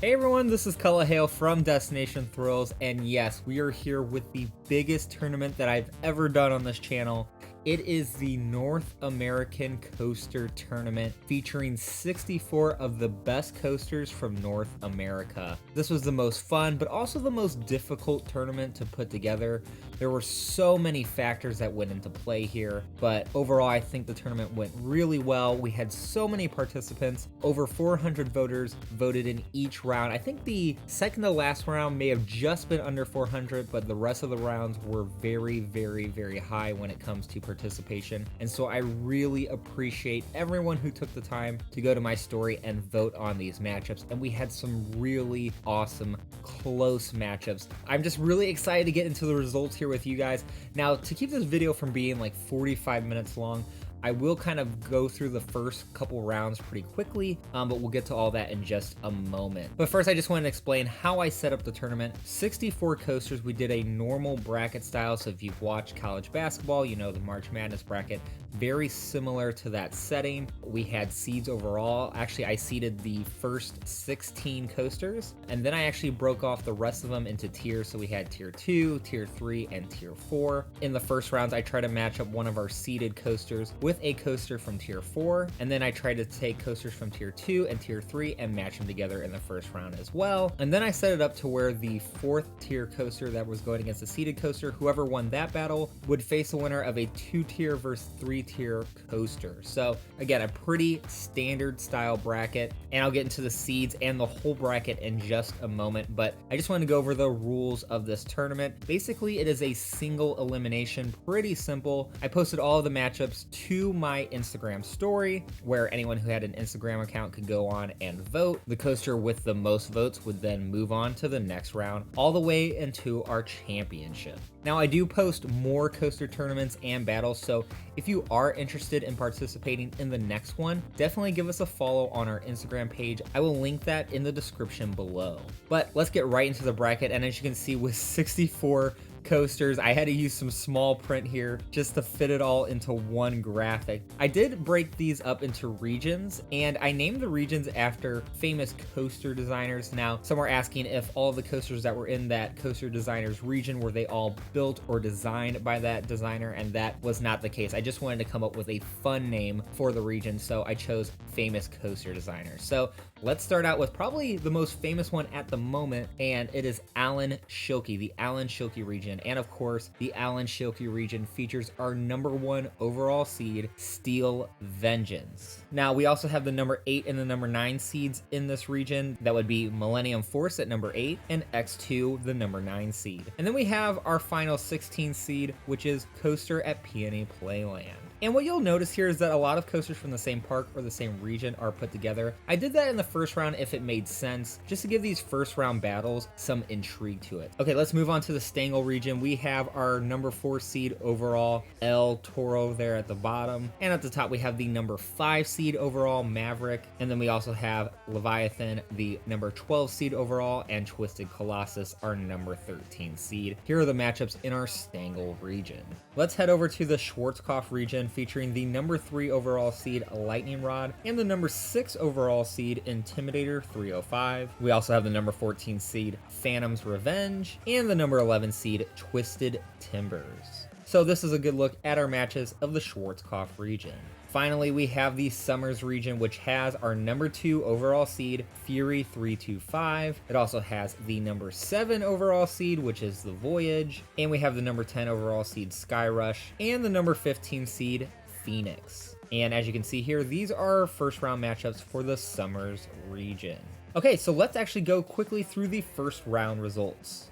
Hey everyone, this is Hale from Destination Thrills, and yes, we are here with the biggest tournament that I've ever done on this channel. It is the North American Coaster Tournament featuring 64 of the best coasters from North America. This was the most fun, but also the most difficult tournament to put together. There were so many factors that went into play here, but overall I think the tournament went really well. We had so many participants, over 400 voters voted in each round. I think the second to last round may have just been under 400, but the rest of the rounds were very, very, very high when it comes to participation. And so I really appreciate everyone who took the time to go to my story and vote on these matchups. And we had some really awesome, close matchups. I'm just really excited to get into the results here with you guys. Now, to keep this video from being like 45 minutes long, I will kind of go through the first couple rounds pretty quickly, but we'll get to all that in just a moment. But first, I just want to explain how I set up the tournament. 64 coasters. We did a normal bracket style, so if you've watched college basketball, you know the March Madness bracket. Very similar to that setting. We had seeds overall. Actually, I seeded the first 16 coasters, and then I actually broke off the rest of them into tiers. So we had tier 2, tier 3, and tier 4. In the first rounds, I try to match up one of our seeded coasters with a coaster from tier 4, and then I try to take coasters from tier 2 and tier 3 and match them together in the first round as well. And then I set it up to where the 4th tier coaster that was going against the seeded coaster, whoever won that battle would face the winner of a 2-tier versus 3-tier coaster. So again, a pretty standard style bracket, and I'll get into the seeds and the whole bracket in just a moment, but I just want to go over the rules of this tournament. Basically, it is a single elimination, pretty simple. I posted all of the matchups to my Instagram story, where anyone who had an Instagram account could go on and vote. The coaster with the most votes would then move on to the next round, all the way into our championship. Now, I do post more coaster tournaments and battles, so if you are interested in participating in the next one, definitely give us a follow on our Instagram page. I will link that in the description below. But let's get right into the bracket, and as you can see, with 64 coasters, I had to use some small print here just to fit it all into one graphic. I did break these up into regions, and I named the regions after famous coaster designers. Now, some are asking if all of the coasters that were in that coaster designers region, were they all built or designed by that designer, and that was not the case. I just wanted to come up with a fun name for the region, so I chose famous coaster designers. So let's start out with probably the most famous one at the moment, and it is Alan Schilke, the Alan Schilke region. And of course, the Alan Schilke region features our #1 overall seed, Steel Vengeance. Now, we also have the number 8 and the number 9 seeds in this region. That would be Millennium Force at number 8 and X2, the number 9 seed. And then we have our final 16 seed, which is Coaster at Peony Playland. And what you'll notice here is that a lot of coasters from the same park or the same region are put together. I did that in the first round if it made sense, just to give these first round battles some intrigue to it. Okay, let's move on to the Stangl region. We have our number 4 seed overall, El Toro, there at the bottom. And at the top, we have the number 5 seed overall, Maverick. And then we also have Leviathan, the number 12 seed overall, and Twisted Colossus, our number 13 seed. Here are the matchups in our Stangl region. Let's head over to the Schwarzkopf region, featuring the number 3 overall seed, Lightning Rod, and the number 6 overall seed, Intimidator 305. We also have the number 14 seed, Phantom's Revenge, and the number 11 seed, Twisted Timbers. So this is a good look at our matches of the Schwarzkopf region. Finally, we have the Summers region, which has our number 2 overall seed, Fury 325. It also has the number 7 overall seed, which is the Voyage. And we have the number 10 overall seed, Skyrush, and the number 15 seed, Phoenix. And as you can see here, these are our first round matchups for the Summers region. Okay, so let's actually go quickly through the first round results.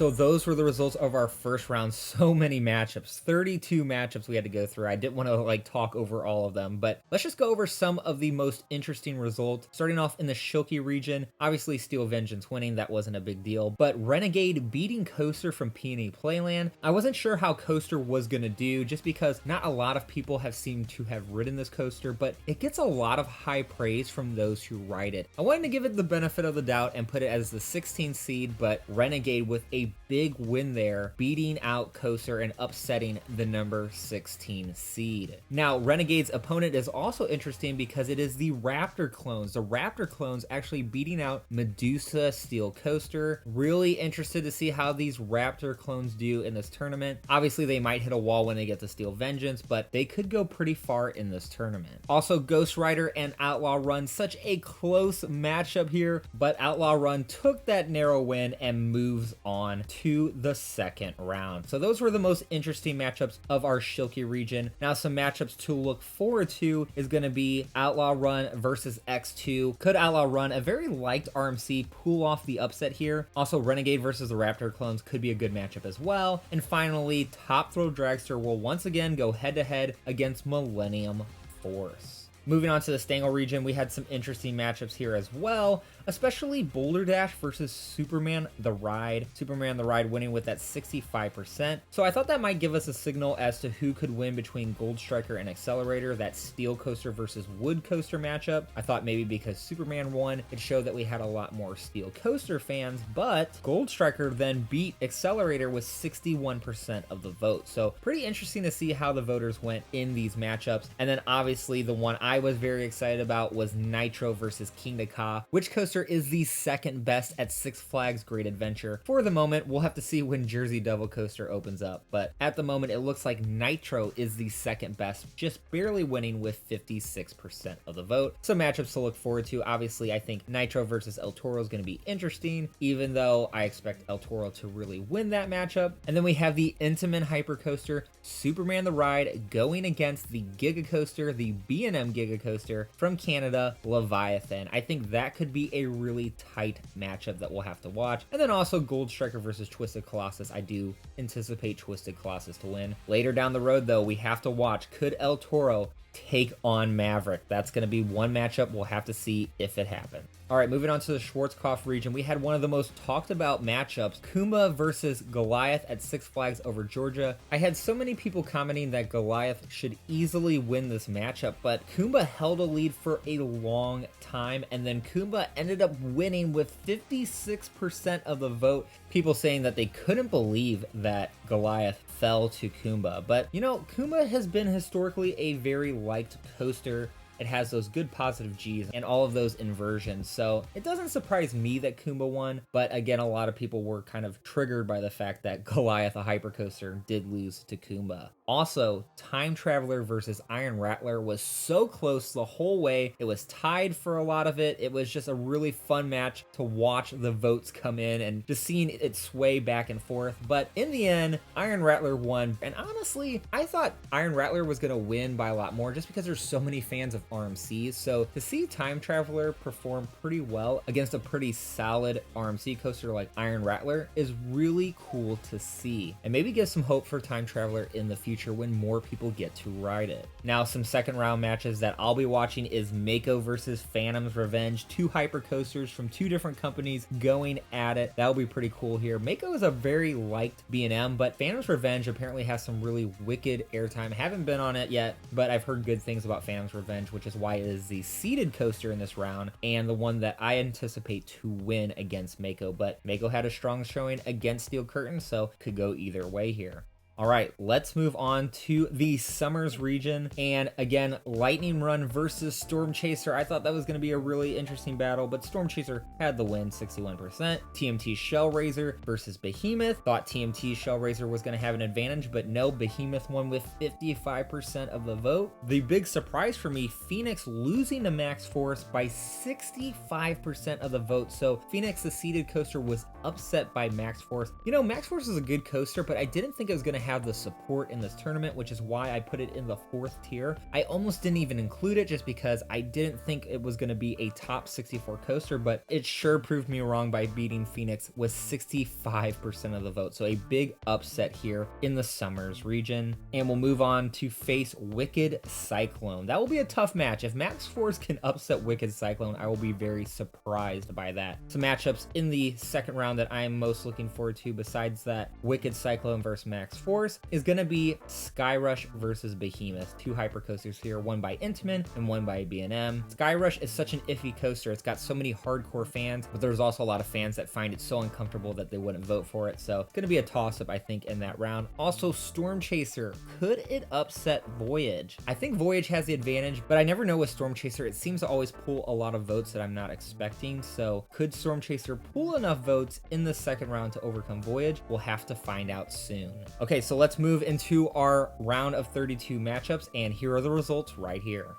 So those were the results of our first round. So many matchups, 32 matchups we had to go through. I didn't want to like talk over all of them, but let's just go over some of the most interesting results. Starting off in the Shilky region, obviously Steel Vengeance winning, that wasn't a big deal, but Renegade beating Coaster from Peony Playland. I wasn't sure how Coaster was going to do just because not a lot of people have seemed to have ridden this coaster, but it gets a lot of high praise from those who ride it. I wanted to give it the benefit of the doubt and put it as the 16th seed, but Renegade with a big win there, beating out Coaster and upsetting the number 16 seed. Now, Renegade's opponent is also interesting because it is the Raptor clones. The Raptor clones actually beating out Medusa Steel Coaster. Really interested to see how these Raptor clones do in this tournament. Obviously, they might hit a wall when they get to Steel Vengeance, but they could go pretty far in this tournament. Also, Ghost Rider and Outlaw Run, such a close matchup here, but Outlaw Run took that narrow win and moves on to the second round. So those were the most interesting matchups of our Shilky region. Now, some matchups to look forward to is going to be Outlaw Run versus X2. Could Outlaw Run, a very liked RMC, pull off the upset here? Also, Renegade versus the Raptor clones could be a good matchup as well. And finally, Top Throw Dragster will once again go head-to-head against Millennium Force. Moving on to the Stangle region, we had some interesting matchups here as well, especially Boulder Dash versus Superman the Ride. Superman the Ride winning with that 65%. So I thought that might give us a signal as to who could win between Gold Striker and Accelerator, that Steel Coaster versus Wood Coaster matchup. I thought maybe because Superman won, it showed that we had a lot more Steel Coaster fans, but Gold Striker then beat Accelerator with 61% of the vote. So pretty interesting to see how the voters went in these matchups. And then obviously the one I was very excited about was Nitro versus King Ka. Which coaster is the second best at Six Flags Great Adventure? For the moment, we'll have to see when Jersey Devil Coaster opens up, but at the moment it looks like Nitro is the second best, just barely winning with 56% of the vote. Some matchups to look forward to. Obviously, I think Nitro versus El Toro is going to be interesting, even though I expect El Toro to really win that matchup. And then we have the Intamin Hyper Coaster, Superman the Ride going against the Giga Coaster, the B&M Giga Coaster from Canada, Leviathan. I think that could be a really tight matchup that we'll have to watch. And then also Gold Striker versus Twisted Colossus. I do anticipate Twisted Colossus to win. Later down the road though, we have to watch, could El Toro take on Maverick? That's going to be one matchup we'll have to see if it happens. All right, moving on to the Schwarzkopf region, we had one of the most talked about matchups, Kumba versus Goliath at Six Flags Over Georgia. I had so many people commenting that Goliath should easily win this matchup, but Kumba held a lead for a long time, and then Kumba ended up winning with 56% of the vote. People saying that they couldn't believe that Goliath fell to Kumba. But, you know, Kumba has been historically a very liked coaster. It has those good positive Gs and all of those inversions. So it doesn't surprise me that Kumba won, but again, a lot of people were kind of triggered by the fact that Goliath, a hypercoaster, did lose to Kumba. Also, Time Traveler versus Iron Rattler was so close the whole way. It was tied for a lot of it. It was just a really fun match to watch the votes come in and just seeing it sway back and forth. But in the end, Iron Rattler won. And honestly, I thought Iron Rattler was going to win by a lot more just because there's so many fans of RMCs. So to see Time Traveler perform pretty well against a pretty solid RMC coaster like Iron Rattler is really cool to see, and maybe give some hope for Time Traveler in the future when more people get to ride it. Now, some second round matches that I'll be watching is Mako versus Phantom's Revenge, two hyper coasters from two different companies going at it. That'll be pretty cool here. Mako is a very liked B&M, but Phantom's Revenge apparently has some really wicked airtime. Haven't been on it yet, but I've heard good things about Phantom's Revenge, which is why it is the seeded coaster in this round and the one that I anticipate to win against Mako. But Mako had a strong showing against Steel Curtain, so could go either way here. All right, let's move on to the Summers region. And again, Lightning Run versus Storm Chaser. I thought that was going to be a really interesting battle, but Storm Chaser had the win, 61%. TMT Shellraiser versus Behemoth. Thought TMT Shellraiser was going to have an advantage, but no, Behemoth won with 55% of the vote. The big surprise for me, Phoenix losing to Max Force by 65% of the vote. So Phoenix, the seeded coaster, was upset by Max Force. You know, Max Force is a good coaster, but I didn't think it was going to have have the support in this tournament, which is why I put it in the 4th tier. I almost didn't even include it just because I didn't think it was going to be a top 64 coaster, but it sure proved me wrong by beating Phoenix with 65% of the vote. So a big upset here in the Summers region. And we'll move on to face Wicked Cyclone. That will be a tough match. If Max Force can upset Wicked Cyclone, I will be very surprised by that. Some matchups in the second round that I am most looking forward to besides that Wicked Cyclone versus Max Force is going to be Skyrush versus Behemoth. Two hypercoasters here, one by Intamin and one by B&M. Skyrush is such an iffy coaster. It's got so many hardcore fans, but there's also a lot of fans that find it so uncomfortable that they wouldn't vote for it. So it's going to be a toss-up, I think, in that round. Also, Storm Chaser. Could it upset Voyage? I think Voyage has the advantage, but I never know with Storm Chaser. It seems to always pull a lot of votes that I'm not expecting. So could Storm Chaser pull enough votes in the second round to overcome Voyage? We'll have to find out soon. Okay, so let's move into our round of 32 matchups, and here are the results right here.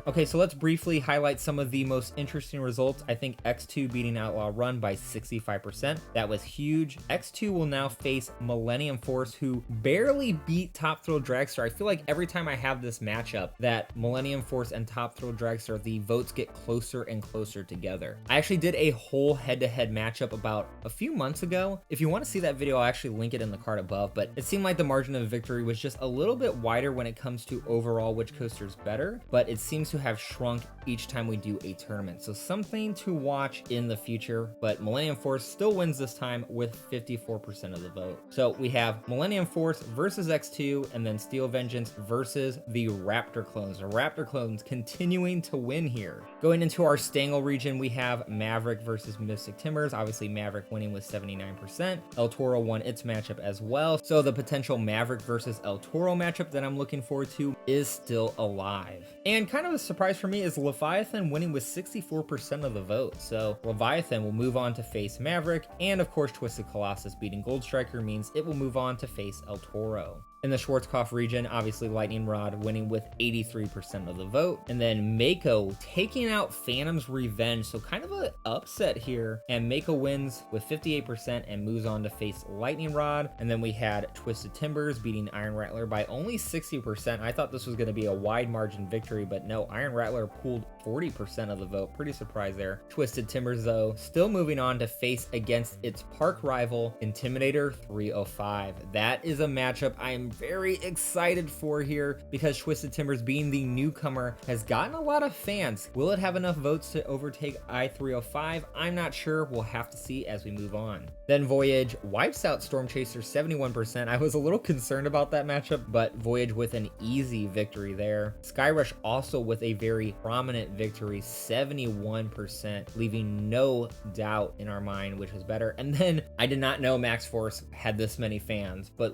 Okay, so let's briefly highlight some of the most interesting results. I think X2 beating Outlaw Run by 65%. That was huge. X2 will now face Millennium Force, who barely beat Top Thrill Dragster. I feel like every time I have this matchup, that Millennium Force and Top Thrill Dragster, the votes get closer and closer together. I actually did a whole head-to-head matchup about a few months ago. If you want to see that video, I'll actually link it in the card above, but it seemed like the margin of victory was just a little bit wider when it comes to overall which coaster's better, but it seems to have shrunk each time we do a tournament. So something to watch in the future, but Millennium Force still wins this time with 54% of the vote. So we have Millennium Force versus X2, and then Steel Vengeance versus the Raptor Clones. The Raptor Clones continuing to win here. Going into our Stangle region, we have Maverick versus Mystic Timbers. Obviously Maverick winning with 79%. El Toro won its matchup as well. So the potential Maverick versus El Toro matchup that I'm looking forward to is still alive. And kind of a surprise for me is Leviathan winning with 64% of the vote. So Leviathan will move on to face Maverick, and of course Twisted Colossus beating Gold Striker means it will move on to face El Toro. In the Schwarzkopf region, obviously Lightning Rod winning with 83% of the vote. And then Mako taking out Phantom's Revenge. So kind of an upset here. And Mako wins with 58% and moves on to face Lightning Rod. And then we had Twisted Timbers beating Iron Rattler by only 60%. I thought this was going to be a wide margin victory, but no, Iron Rattler pulled 40% of the vote. Pretty surprised there. Twisted Timbers, though, still moving on to face against its park rival, Intimidator 305. That is a matchup I am very excited for here because Twisted Timbers, being the newcomer, has gotten a lot of fans. Will it have enough votes to overtake I-305? I'm not sure. We'll have to see as we move on. Then Voyage wipes out Storm Chaser 71%. I was a little concerned about that matchup, but Voyage with an easy victory there. Skyrush also with a very prominent victory, 71%, leaving no doubt in our mind which was better. And then I did not know Max Force had this many fans, but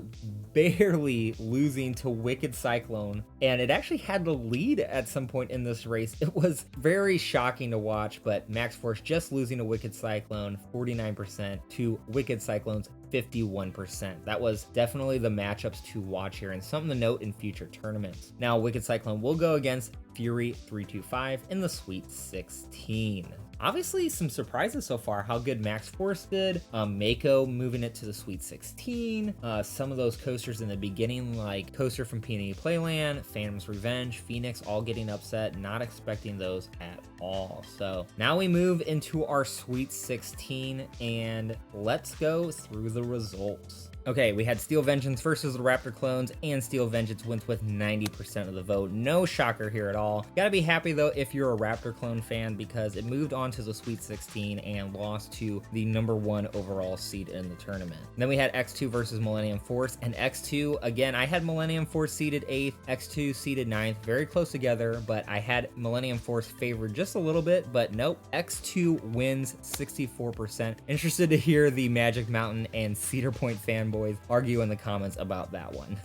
barely losing to Wicked Cyclone, and it actually had the lead at some point in this race. It was very shocking to watch, but Max Force just losing to Wicked Cyclone 49% to Wicked Cyclone's 51%. That was definitely the matchups to watch here and something to note in future tournaments. Now Wicked Cyclone will go against Fury 325 in the Sweet 16. Obviously some surprises so far, how good Max Force did, Mako moving it to the Sweet 16, some of those coasters in the beginning like Coaster from Peony Playland, Phantom's Revenge, Phoenix all getting upset, not expecting those at all. So now we move into our Sweet 16 and let's go through the results. Okay, we had Steel Vengeance versus the Raptor clones, and Steel Vengeance wins with 90% of the vote. No shocker here at all. Gotta be happy though if you're a Raptor clone fan, because it moved on to the Sweet 16 and lost to the #1 overall seed in the tournament. Then we had X2 versus Millennium Force, and X2, again, I had Millennium Force seeded 8th, X2 seeded 9th, very close together, but I had Millennium Force favored just a little bit, but nope, X2 wins 64%. Interested to hear the Magic Mountain and Cedar Point fanboys argue in the comments about that one.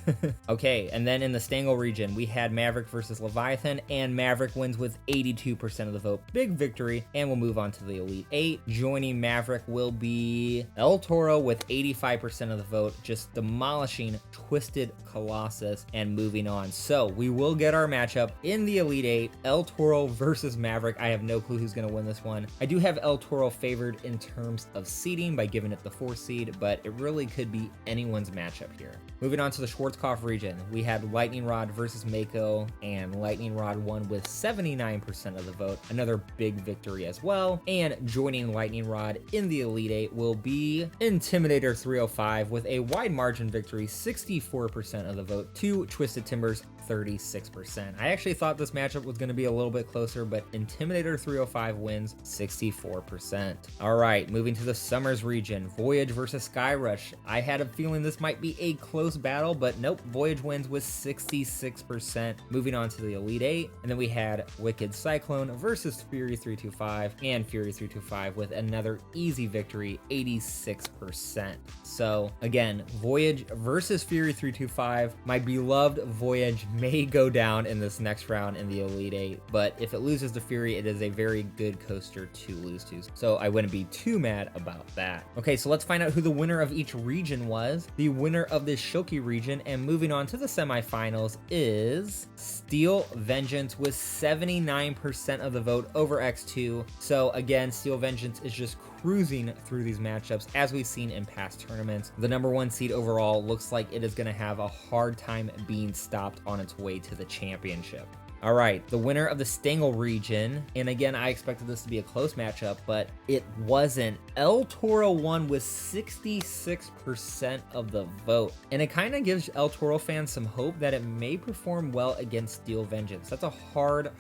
Okay, and then in the Stangle region, we had Maverick versus Leviathan, and Maverick wins with 82% of the vote. Big victory, and we'll move on to the Elite 8. Joining Maverick will be El Toro with 85% of the vote, just demolishing Twisted Colossus and moving on. So we will get our matchup in the Elite 8, El Toro versus Maverick. I have no clue who's going to win this one. I do have El Toro favored in terms of seeding by giving it the 4th seed, but it really could be anyone's matchup here. Moving on to the Schwarzkopf region, we had Lightning Rod versus Mako, and Lightning Rod won with 79% of the vote. Another big victory as well. And joining Lightning Rod in the Elite 8 will be Intimidator 305 with a wide margin victory, 64% of the vote, to Twisted Timbers 36%. I actually thought this matchup was going to be a little bit closer, but Intimidator 305 wins 64%. All right, moving to the Summers region, Voyage versus Skyrush. I had a feeling this might be a close battle, but nope, Voyage wins with 66%. Moving on to the Elite 8, and then we had Wicked Cyclone versus Fury 325, and Fury 325 with another easy victory, 86%. So again, Voyage versus Fury 325. My beloved Voyage may go down in this next round in the Elite 8, but if it loses to Fury, it is a very good coaster to lose to, so I wouldn't be too mad about that. Okay, so let's find out who the winner of each region was. The winner of this Shoki region, and moving on to the semifinals, is Steel Vengeance with 79% of the vote over X2. So again, Steel Vengeance is just cruising through these matchups as we've seen in past tournaments. The #1 seed overall looks like it is going to have a hard time being stopped on its way to the championship. All right, the winner of the Stangle region, and again, I expected this to be a close matchup, but it wasn't. El Toro won with 66% of the vote, and it kind of gives El Toro fans some hope that it may perform well against Steel Vengeance. That's a hard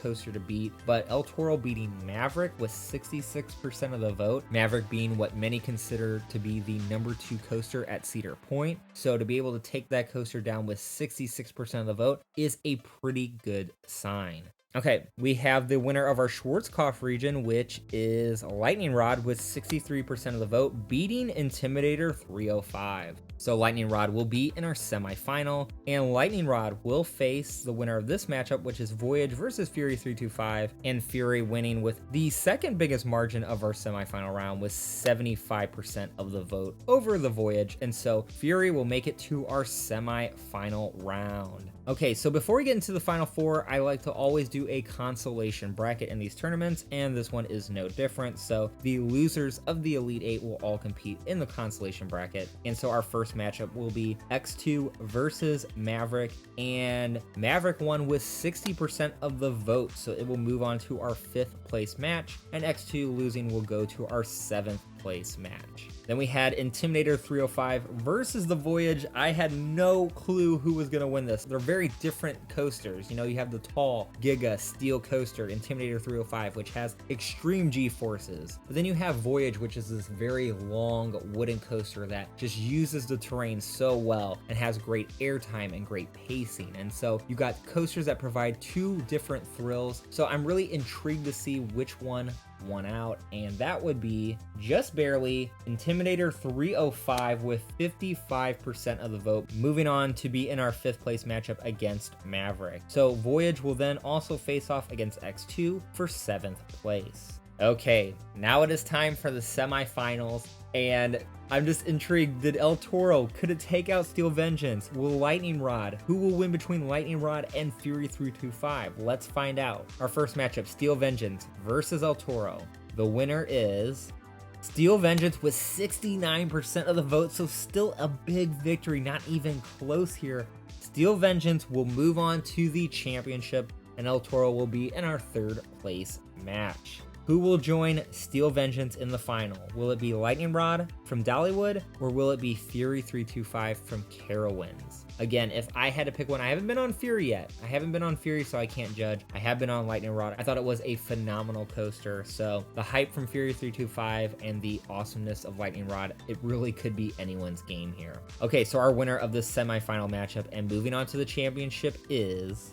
coaster to beat, but El Toro beating Maverick with 66% of the vote, Maverick being what many consider to be the #2 coaster at Cedar Point. So to be able to take that coaster down with 66% of the vote is a pretty good sign. Okay, we have the winner of our Schwarzkopf region, which is Lightning Rod with 63% of the vote, beating Intimidator 305. So Lightning Rod will be in our semifinal, and Lightning Rod will face the winner of this matchup, which is Voyage versus Fury 325, and Fury winning with the second biggest margin of our semifinal round with 75% of the vote over the Voyage, and so Fury will make it to our semifinal round. Okay, so before we get into the final four, I like to always do a consolation bracket in these tournaments, and this one is no different. So the losers of the Elite 8 will all compete in the consolation bracket, and so our first matchup will be X2 versus Maverick, and Maverick won with 60% of the vote, so it will move on to our 5th place match, and X2 losing will go to our 7th place match. Then we had Intimidator 305 versus the Voyage. I had no clue who was going to win this. They're very different coasters. You know, you have the tall Giga steel coaster, Intimidator 305, which has extreme G-forces. But then you have Voyage, which is this very long wooden coaster that just uses the terrain so well and has great airtime and great pacing. And so you got coasters that provide two different thrills. So I'm really intrigued to see which one won out, and that would be just barely Intimidator 305 with 55% of the vote, moving on to be in our 5th place matchup against Maverick. So Voyage will then also face off against X2 for 7th place. Okay, now it is time for the semifinals, and I'm just intrigued. Did El Toro, could it take out Steel Vengeance? Will Lightning Rod? Who will win between Lightning Rod and Fury 325? Let's find out. Our first matchup, Steel Vengeance versus El Toro. The winner is Steel Vengeance with 69% of the vote, so still a big victory, not even close here. Steel Vengeance will move on to the championship, and El Toro will be in our 3rd place match. Who will join Steel Vengeance in the final? Will it be Lightning Rod from Dollywood, or will it be Fury 325 from Carowinds? Again, if I had to pick one, I haven't been on Fury yet. I haven't been on Fury, so I can't judge. I have been on Lightning Rod. I thought it was a phenomenal coaster. So the hype from Fury 325 and the awesomeness of Lightning Rod, it really could be anyone's game here. Okay, so our winner of this semifinal matchup and moving on to the championship is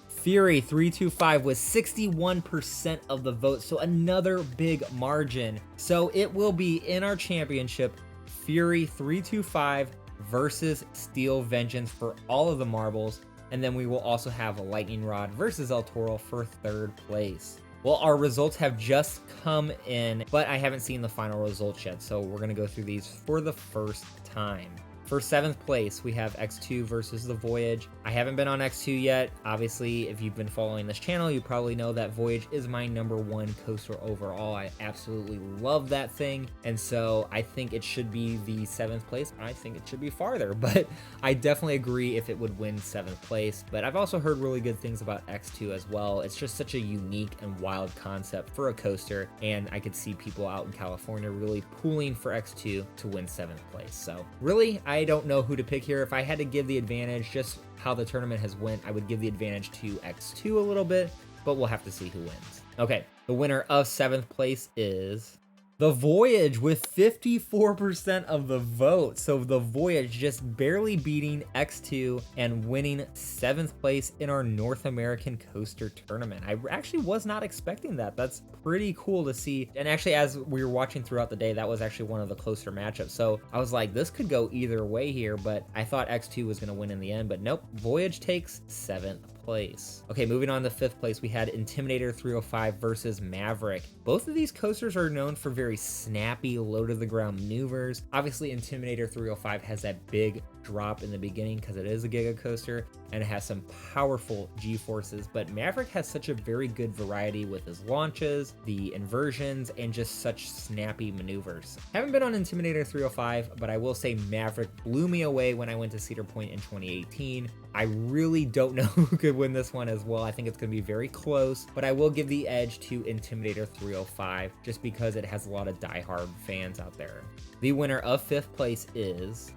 Fury 325 with 61% of the vote, so another big margin. So it will be in our championship, Fury 325 versus Steel Vengeance for all of the marbles, and then we will also have a Lightning Rod versus El Toro for third place. Well, our results have just come in, but I haven't seen the final results yet, so we're gonna go through these for the first time. For 7th place, we have X2 versus the Voyage. I haven't been on X2 yet. Obviously, if you've been following this channel, you probably know that Voyage is my #1 coaster overall. I absolutely love that thing, and so I think it should be the 7th place. I think it should be farther, but I definitely agree if it would win 7th place. But I've also heard really good things about X2 as well. It's just such a unique and wild concept for a coaster, and I could see people out in California really pooling for X2 to win 7th place. So really, I don't know who to pick here. If I had to give the advantage, just how the tournament has went, I would give the advantage to X2 a little bit, but we'll have to see who wins. Okay, the winner of 7th place is the Voyage with 54% of the vote. So the Voyage just barely beating X2 and winning 7th place in our North American Coaster Tournament. I actually was not expecting that. That's pretty cool to see. And actually, as we were watching throughout the day, that was actually one of the closer matchups. So I was like, this could go either way here, but I thought X2 was gonna win in the end, but nope, Voyage takes 7th place. Okay, moving on to 5th place, we had Intimidator 305 versus Maverick. Both of these coasters are known for very snappy, low-to-the-ground maneuvers. Obviously, Intimidator 305 has that big drop in the beginning because it is a Giga coaster and it has some powerful G-forces, but Maverick has such a very good variety with his launches, the inversions, and just such snappy maneuvers. Haven't been on Intimidator 305, but I will say Maverick blew me away when I went to Cedar Point in 2018. I really don't know who could win this one as well. I think it's going to be very close, but I will give the edge to Intimidator 305 just because it has a lot of diehard fans out there. The winner of 5th place is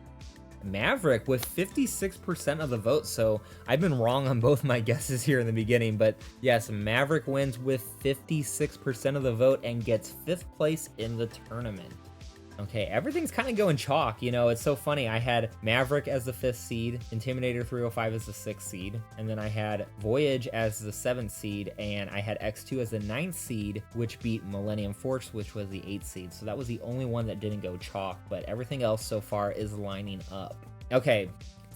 Maverick with 56% of the vote. So I've been wrong on both my guesses here in the beginning, but yes, Maverick wins with 56% of the vote and gets 5th place in the tournament. Okay, everything's kind of going chalk. You know, it's so funny. I had Maverick as the 5th seed, Intimidator 305 as the 6th seed, and then I had Voyage as the 7th seed, and I had X2 as the 9th seed, which beat Millennium Force, which was the 8th seed. So that was the only one that didn't go chalk, but everything else so far is lining up. Okay,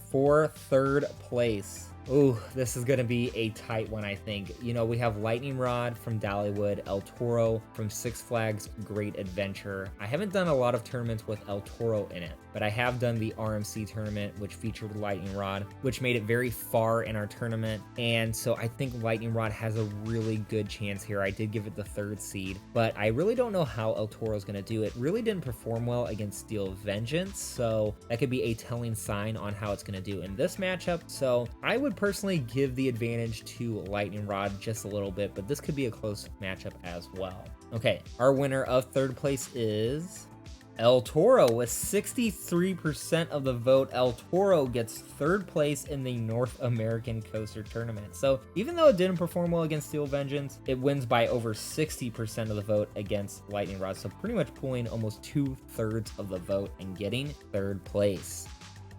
for 3rd place. Ooh, this is gonna be a tight one, I think. You know, we have Lightning Rod from Dollywood, El Toro from Six Flags Great Adventure. I haven't done a lot of tournaments with El Toro in it, but I have done the RMC tournament, which featured Lightning Rod, which made it very far in our tournament. And so I think Lightning Rod has a really good chance here. I did give it the 3rd seed, but I really don't know how El Toro is gonna do. It really didn't perform well against Steel Vengeance, so that could be a telling sign on how it's gonna do in this matchup. So I would personally give the advantage to Lightning Rod just a little bit, but this could be a close matchup as well. Okay, our winner of 3rd place is El Toro with 63% of the vote. El Toro gets 3rd place in the North American Coaster Tournament. So even though it didn't perform well against Steel Vengeance, it wins by over 60% of the vote against Lightning Rod. So pretty much pulling almost 2/3 of the vote and getting 3rd place.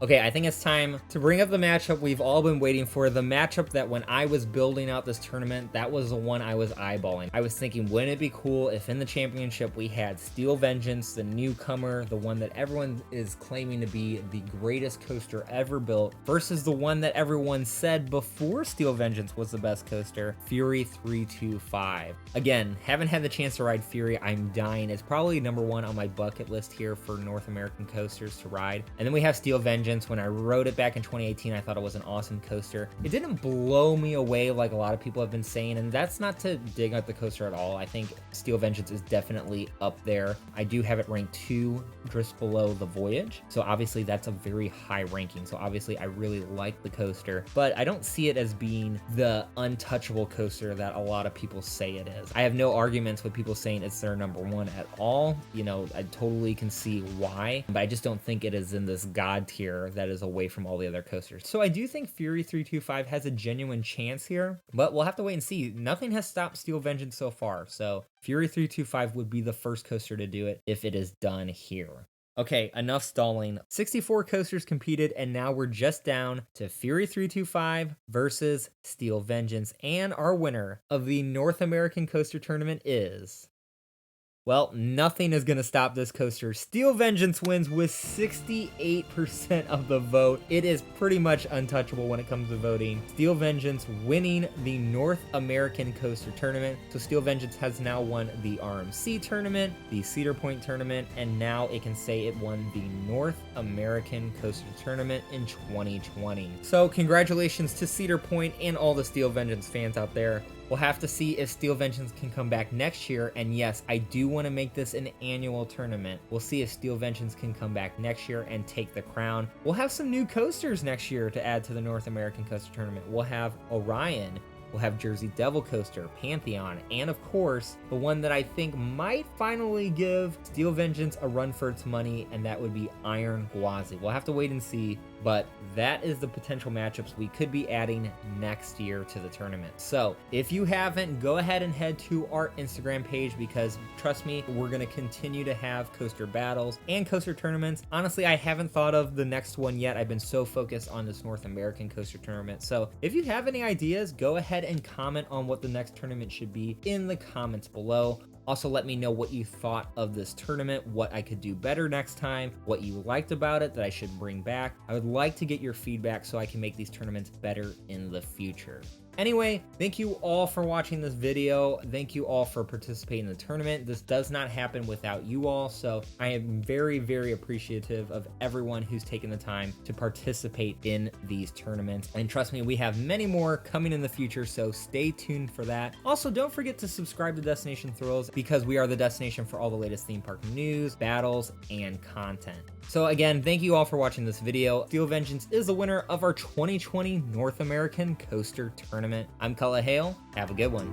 Okay, I think it's time to bring up the matchup we've all been waiting for. The matchup that when I was building out this tournament, that was the one I was eyeballing. I was thinking, wouldn't it be cool if in the championship we had Steel Vengeance, the newcomer, the one that everyone is claiming to be the greatest coaster ever built, versus the one that everyone said before Steel Vengeance was the best coaster, Fury 325. Again, haven't had the chance to ride Fury. I'm dying. It's probably #1 on my bucket list here for North American coasters to ride. And then we have Steel Vengeance, Vengeance. When I rode it back in 2018, I thought it was an awesome coaster. It didn't blow me away like a lot of people have been saying, and that's not to dig at the coaster at all. I think Steel Vengeance is definitely up there. I do have it ranked 2, just below the Voyage, so obviously that's a very high ranking. So obviously I really like the coaster, but I don't see it as being the untouchable coaster that a lot of people say it is. I have no arguments with people saying it's their number 1 at all. You know, I totally can see why, but I just don't think it is in this god tier that is away from all the other coasters. So I do think Fury 325 has a genuine chance here, but we'll have to wait and see. Nothing has stopped Steel Vengeance so far, so Fury 325 would be the first coaster to do it if it is done here. Okay, enough stalling. 64 coasters competed, and now we're just down to Fury 325 versus Steel Vengeance, and our winner of the North American Coaster Tournament is... Well, nothing is going to stop this coaster. Steel Vengeance wins with 68% of the vote. It is pretty much untouchable when it comes to voting. Steel Vengeance winning the North American Coaster Tournament. So Steel Vengeance has now won the RMC Tournament, the Cedar Point Tournament, and now it can say it won the North American Coaster Tournament in 2020. So congratulations to Cedar Point and all the Steel Vengeance fans out there. We'll have to see if Steel Vengeance can come back next year, and yes, I do want to make this an annual tournament. We'll see if Steel Vengeance can come back next year and take the crown. We'll have some new coasters next year to add to the North American Coaster Tournament. We'll have Orion, we'll have Jersey Devil Coaster, Pantheon, and of course, the one that I think might finally give Steel Vengeance a run for its money, and that would be Iron Gwazi. We'll have to wait and see, but that is the potential matchups we could be adding next year to the tournament. So if you haven't, go ahead and head to our Instagram page, because trust me, we're going to continue to have coaster battles and coaster tournaments. Honestly, I haven't thought of the next one yet. I've been so focused on this North American Coaster Tournament. So if you have any ideas, go ahead and comment on what the next tournament should be in the comments below. Also, let me know what you thought of this tournament, what I could do better next time, what you liked about it that I should bring back. I would like to get your feedback so I can make these tournaments better in the future. Anyway, thank you all for watching this video. Thank you all for participating in the tournament. This does not happen without you all, so I am very, very appreciative of everyone who's taken the time to participate in these tournaments. And trust me, we have many more coming in the future, so stay tuned for that. Also, don't forget to subscribe to Destination Thrills, because we are the destination for all the latest theme park news, battles, and content. So again, thank you all for watching this video. Steel Vengeance is the winner of our 2020 North American Coaster Tournament. I'm Cullah Hale. Have a good one.